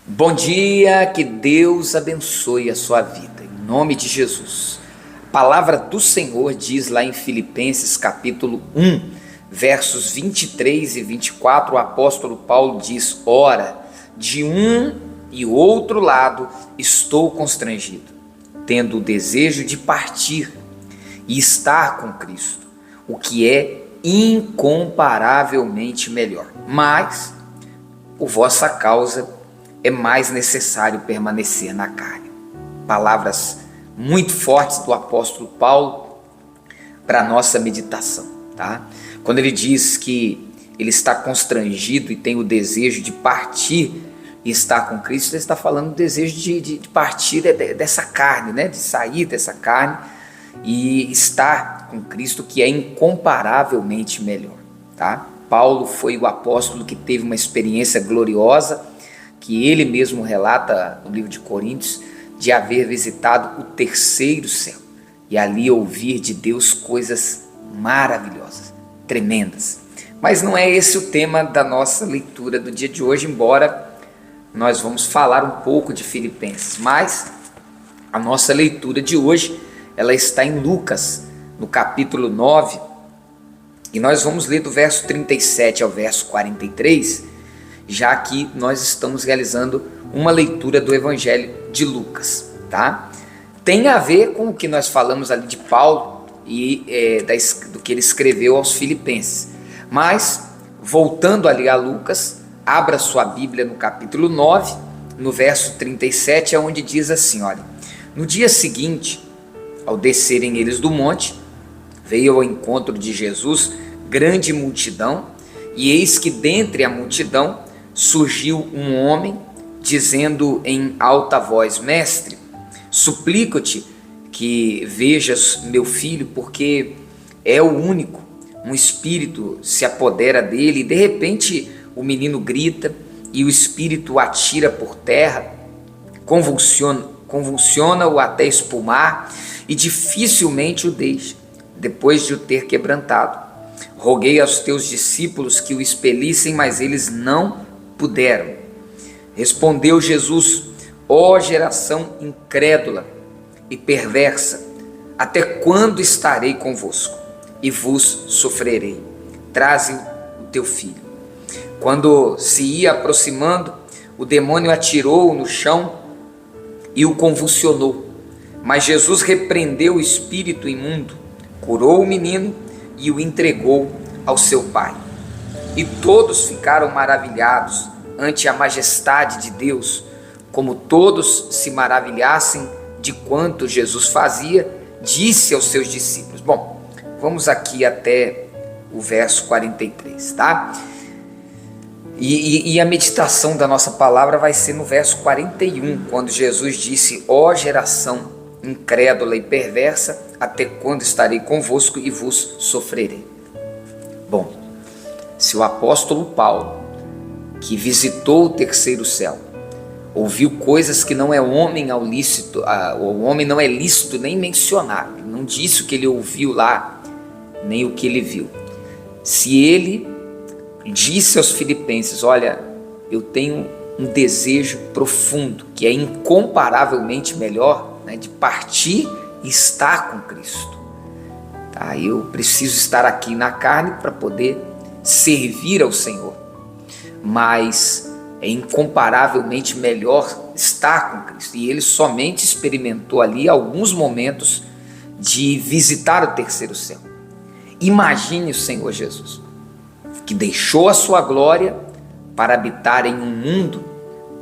Bom dia, que Deus abençoe a sua vida, em nome de Jesus. A palavra do Senhor diz lá em Filipenses capítulo 1, versos 23 e 24, o apóstolo Paulo diz: ora, de um e outro lado estou constrangido, tendo o desejo de partir e estar com Cristo, o que é incomparavelmente melhor. Mas, por vossa causa, é mais necessário permanecer na carne. Palavras muito fortes do apóstolo Paulo para a nossa meditação, tá? Quando ele diz que ele está constrangido e tem o desejo de partir e estar com Cristo, ele está falando do desejo de partir dessa carne, né? De sair dessa carne e estar com Cristo, que é incomparavelmente melhor, tá? Paulo foi o apóstolo que teve uma experiência gloriosa, que ele mesmo relata no livro de Coríntios, de haver visitado o terceiro céu e ali ouvir de Deus coisas maravilhosas, tremendas. Mas não é esse o tema da nossa leitura do dia de hoje, embora nós vamos falar um pouco de Filipenses, mas a nossa leitura de hoje, ela está em Lucas, no capítulo 9, e nós vamos ler do verso 37 ao verso 43, já que nós estamos realizando uma leitura do Evangelho de Lucas, tá? Tem a ver com o que nós falamos ali de Paulo e do que ele escreveu aos Filipenses. Mas, voltando ali a Lucas, abra sua Bíblia no capítulo 9, no verso 37, onde diz assim, olha: no dia seguinte, ao descerem eles do monte, veio ao encontro de Jesus grande multidão, e eis que dentre a multidão surgiu um homem, dizendo em alta voz: Mestre, suplico-te que vejas meu filho, porque é o único. Um espírito se apodera dele, e de repente o menino grita, e o espírito o atira por terra, convulsiona-o até espumar, e dificilmente o deixa, depois de o ter quebrantado. Roguei aos teus discípulos que o expelissem, mas eles não puderam. Respondeu Jesus: ó geração incrédula e perversa, até quando estarei convosco e vos sofrerei? Traze o teu filho. Quando se ia aproximando, o demônio atirou-o no chão e o convulsionou. Mas Jesus repreendeu o espírito imundo, curou o menino e o entregou ao seu pai. E todos ficaram maravilhados ante a majestade de Deus, como todos se maravilhassem de quanto Jesus fazia, disse aos seus discípulos. Bom, vamos aqui até o verso 43, tá? E a meditação da nossa palavra vai ser no verso 41, quando Jesus disse: ó geração incrédula e perversa, até quando estarei convosco e vos sofrerei? Bom, se o apóstolo Paulo, que visitou o terceiro céu, ouviu coisas que não é homem ao lícito, o homem não é lícito nem mencionar, não disse o que ele ouviu lá, nem o que ele viu. Se ele disse aos filipenses: olha, eu tenho um desejo profundo, que é incomparavelmente melhor, né, de partir e estar com Cristo, tá? Eu preciso estar aqui na carne para poder servir ao Senhor, mas é incomparavelmente melhor estar com Cristo. E ele somente experimentou ali alguns momentos de visitar o terceiro céu. Imagine o Senhor Jesus, que deixou a sua glória para habitar em um mundo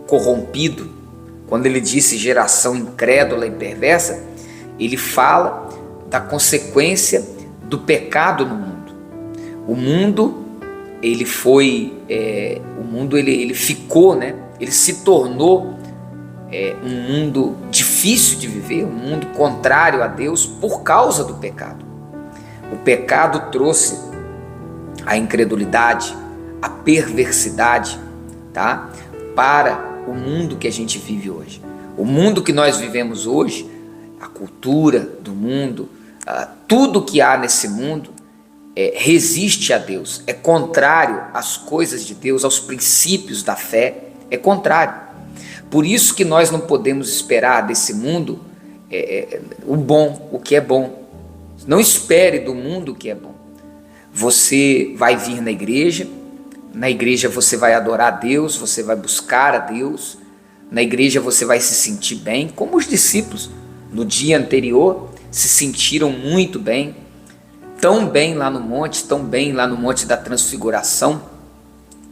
corrompido. Quando ele disse geração incrédula e perversa, ele fala da consequência do pecado no mundo. O mundo, ele ficou, né? Ele se tornou um mundo difícil de viver, um mundo contrário a Deus por causa do pecado. O pecado trouxe a incredulidade, a perversidade, tá? Para o mundo que a gente vive hoje. O mundo que nós vivemos hoje, a cultura do mundo, tudo que há nesse mundo resiste a Deus, é contrário às coisas de Deus, aos princípios da fé, é contrário. Por isso que nós não podemos esperar desse mundo o bom, o que é bom. Não espere do mundo o que é bom. Você vai vir na igreja você vai adorar a Deus, você vai buscar a Deus, na igreja você vai se sentir bem, como os discípulos no dia anterior se sentiram muito bem, tão bem lá no monte da transfiguração,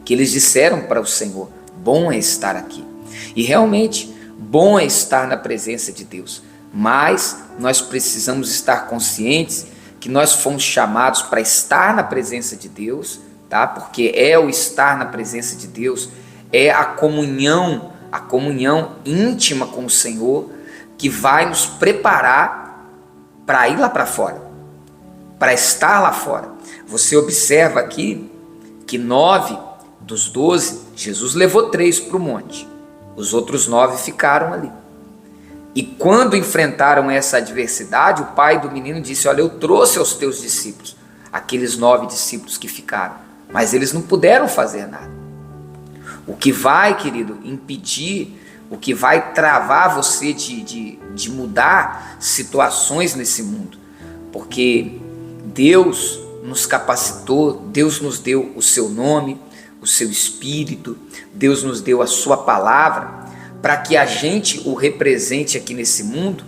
que eles disseram para o Senhor: bom é estar aqui. E realmente, bom é estar na presença de Deus, mas nós precisamos estar conscientes que nós fomos chamados para estar na presença de Deus, tá? Porque é o estar na presença de Deus, é a comunhão íntima com o Senhor, que vai nos preparar para ir lá para fora, para estar lá fora. Você observa aqui que 9 dos 12, Jesus levou 3 para o monte, os outros 9 ficaram ali. E quando enfrentaram essa adversidade, o pai do menino disse: olha, eu trouxe aos teus discípulos, aqueles 9 discípulos que ficaram, mas eles não puderam fazer nada. O que vai, querido, impedir, o que vai travar você de mudar situações nesse mundo, porque Deus nos capacitou, Deus nos deu o seu nome, o seu Espírito, Deus nos deu a sua palavra, para que a gente o represente aqui nesse mundo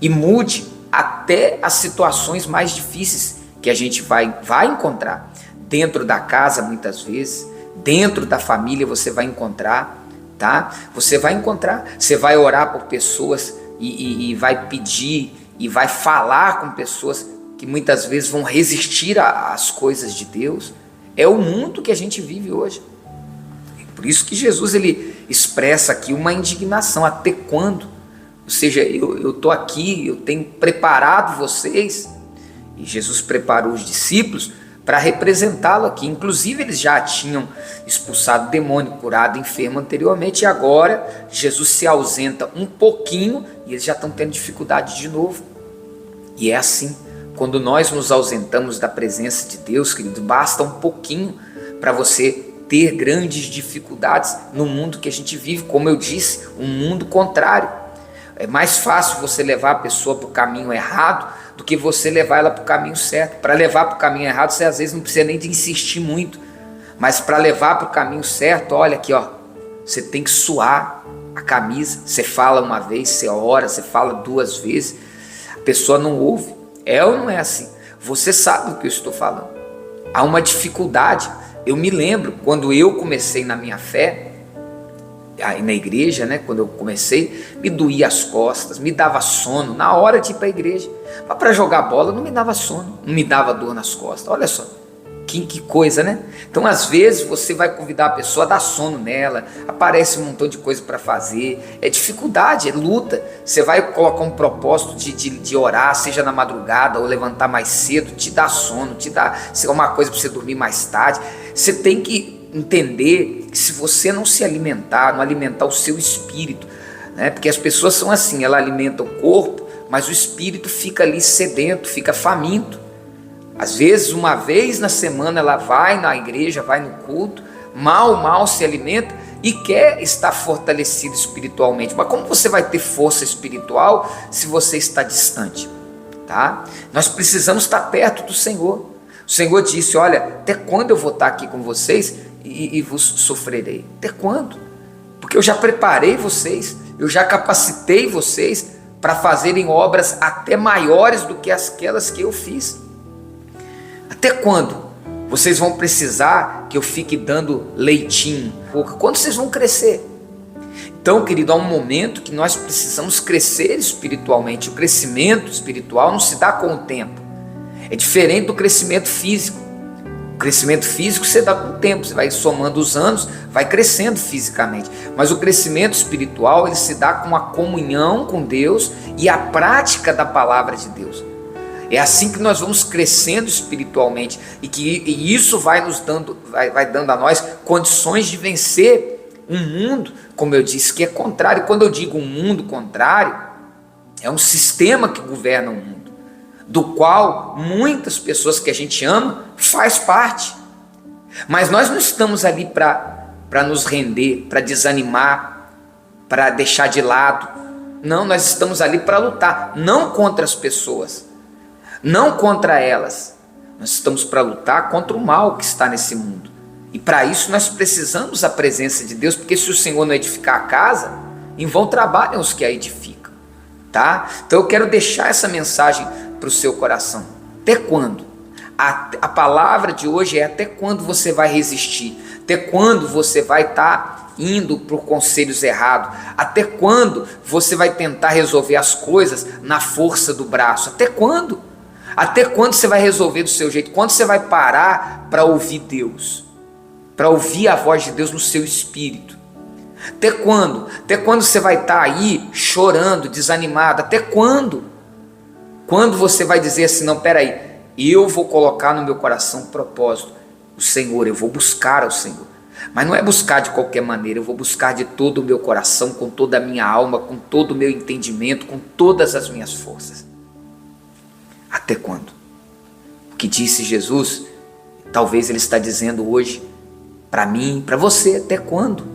e mude até as situações mais difíceis que a gente vai encontrar. Dentro da casa, muitas vezes, dentro da família você vai encontrar, tá? Você vai orar por pessoas e vai pedir e vai falar com pessoas que muitas vezes vão resistir às coisas de Deus. É o mundo que a gente vive hoje. Por isso que Jesus ele expressa aqui uma indignação: até quando? Ou seja, eu estou aqui, eu tenho preparado vocês, e Jesus preparou os discípulos para representá-lo aqui. Inclusive eles já tinham expulsado demônio, curado enfermo anteriormente, e agora Jesus se ausenta um pouquinho e eles já estão tendo dificuldade de novo. E é assim, quando nós nos ausentamos da presença de Deus, querido, basta um pouquinho para você ter grandes dificuldades no mundo que a gente vive. Como eu disse, um mundo contrário. É mais fácil você levar a pessoa para o caminho errado do que você levar ela para o caminho certo. Para levar para o caminho errado, você às vezes não precisa nem de insistir muito, mas para levar para o caminho certo, olha aqui, ó, você tem que suar a camisa. Você fala uma vez, você ora, você fala 2 vezes, a pessoa não ouve. É ou não é assim? Você sabe do que eu estou falando. Há uma dificuldade. Eu me lembro, quando eu comecei na minha fé, aí na igreja, né, quando eu comecei, me doía as costas, me dava sono na hora de ir para a igreja. Mas para jogar bola não me dava sono, não me dava dor nas costas. Olha só, que coisa, né? Então às vezes você vai convidar a pessoa, dá sono nela, aparece um montão de coisa para fazer, é dificuldade, é luta. Você vai colocar um propósito de orar, seja na madrugada ou levantar mais cedo, te dá sono, te dá uma coisa para você dormir mais tarde. Você tem que entender que se você não se alimentar, não alimentar o seu espírito, né? Porque as pessoas são assim, ela alimenta o corpo, mas o espírito fica ali sedento, fica faminto. Às vezes, uma vez na semana, ela vai na igreja, vai no culto, mal se alimenta e quer estar fortalecido espiritualmente. Mas como você vai ter força espiritual se você está distante? Tá? Nós precisamos estar perto do Senhor. O Senhor disse: olha, até quando eu vou estar aqui com vocês e vos sofrerei? Até quando? Porque eu já preparei vocês, eu já capacitei vocês para fazerem obras até maiores do que aquelas que eu fiz. Até quando vocês vão precisar que eu fique dando leitinho? Quando vocês vão crescer? Então, querido, há um momento que nós precisamos crescer espiritualmente. O crescimento espiritual não se dá com o tempo. É diferente do crescimento físico. O crescimento físico você dá com o tempo. Você vai somando os anos, vai crescendo fisicamente. Mas o crescimento espiritual, ele se dá com a comunhão com Deus e a prática da palavra de Deus. É assim que nós vamos crescendo espiritualmente e isso vai nos dando, vai dando a nós condições de vencer um mundo, como eu disse, que é contrário. Quando eu digo um mundo contrário, é um sistema que governa o mundo, do qual muitas pessoas que a gente ama faz parte. Mas nós não estamos ali para nos render, para desanimar, para deixar de lado. Não, nós estamos ali para lutar, não contra as pessoas, não contra elas. Nós estamos para lutar contra o mal que está nesse mundo. E para isso nós precisamos da presença de Deus, porque se o Senhor não edificar a casa, em vão trabalham os que a edificam, tá? Então eu quero deixar essa mensagem para o seu coração. Até quando? A palavra de hoje é: até quando você vai resistir? Até quando você vai estar indo por conselhos errados? Até quando você vai tentar resolver as coisas na força do braço? Até quando? Até quando você vai resolver do seu jeito? Quando você vai parar para ouvir Deus? Para ouvir a voz de Deus no seu espírito? Até quando? Até quando você vai estar aí chorando, desanimado? Até quando? Quando você vai dizer assim: não, peraí, eu vou colocar no meu coração um propósito, o Senhor, eu vou buscar ao Senhor. Mas não é buscar de qualquer maneira, eu vou buscar de todo o meu coração, com toda a minha alma, com todo o meu entendimento, com todas as minhas forças. Até quando? O que disse Jesus, talvez Ele está dizendo hoje para mim, para você: até quando?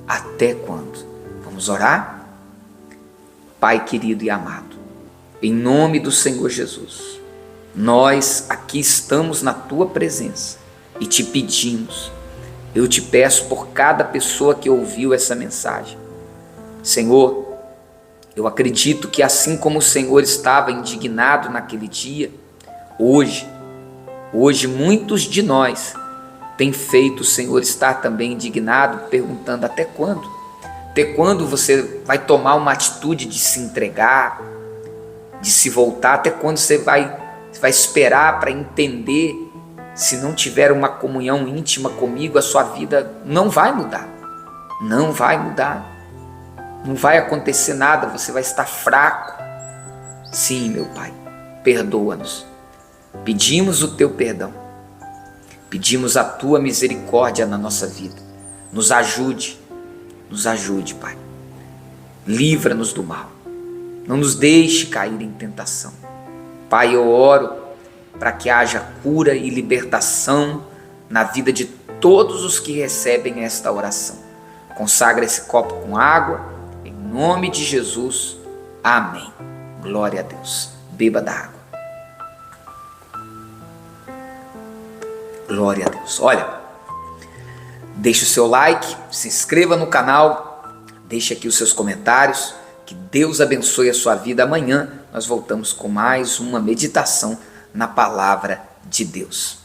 Até quando? Vamos orar? Pai querido e amado, em nome do Senhor Jesus, nós aqui estamos na Tua presença e te pedimos, eu te peço por cada pessoa que ouviu essa mensagem. Senhor, eu acredito que assim como o Senhor estava indignado naquele dia, hoje muitos de nós têm feito o Senhor estar também indignado, perguntando: até quando? Até quando você vai tomar uma atitude de se entregar, de se voltar? Até quando você vai esperar para entender? Se não tiver uma comunhão íntima comigo, a sua vida não vai mudar. Não vai mudar. Não vai acontecer nada, você vai estar fraco. Sim, meu Pai, perdoa-nos. Pedimos o Teu perdão. Pedimos a Tua misericórdia na nossa vida. Nos ajude, Pai. Livra-nos do mal. Não nos deixe cair em tentação. Pai, eu oro para que haja cura e libertação na vida de todos os que recebem esta oração. Consagra esse copo com água, em nome de Jesus. Amém. Glória a Deus. Beba da água. Glória a Deus. Olha, deixe o seu like, se inscreva no canal, deixe aqui os seus comentários. Que Deus abençoe a sua vida. Amanhã nós voltamos com mais uma meditação na palavra de Deus.